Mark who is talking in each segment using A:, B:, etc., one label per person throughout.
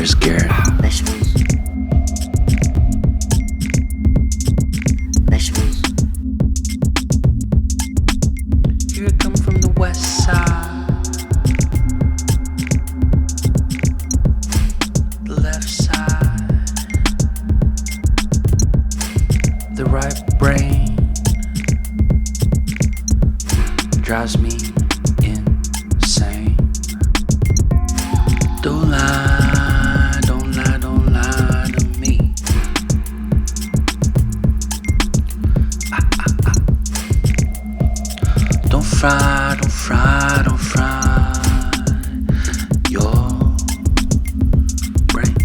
A: scared. Here I come from the west side, the left side, the right brain drives me insane. Don't lie, don't lie, don't lie to me. Don't fry, don't fry, don't fry your brain.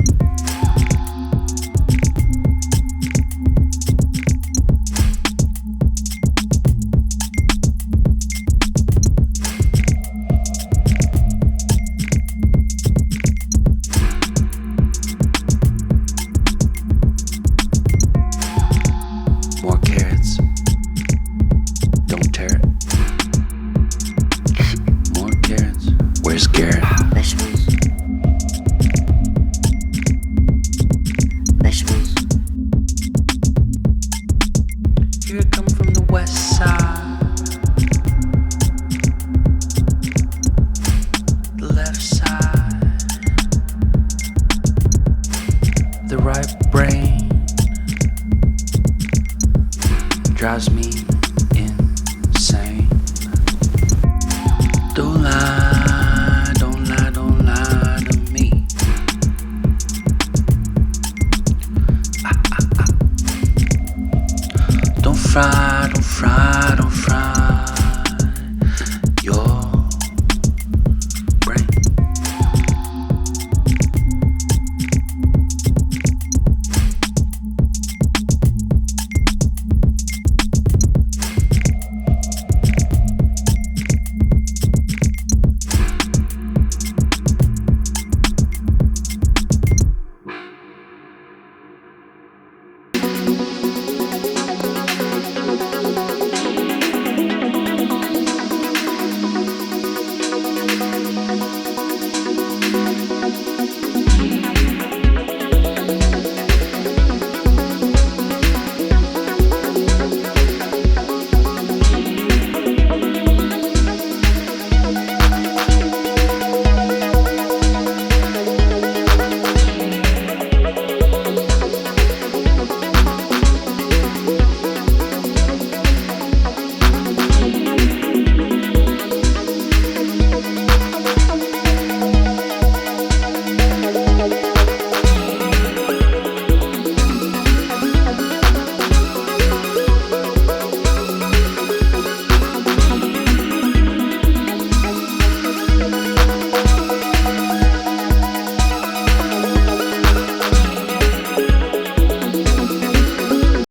A: More carrots, don't tear it. More carrots, we're scared. Here I come from the west side, the left side, the right brain drives me insane. Don't lie, don't lie, don't lie to me. Don't fry, don't fry.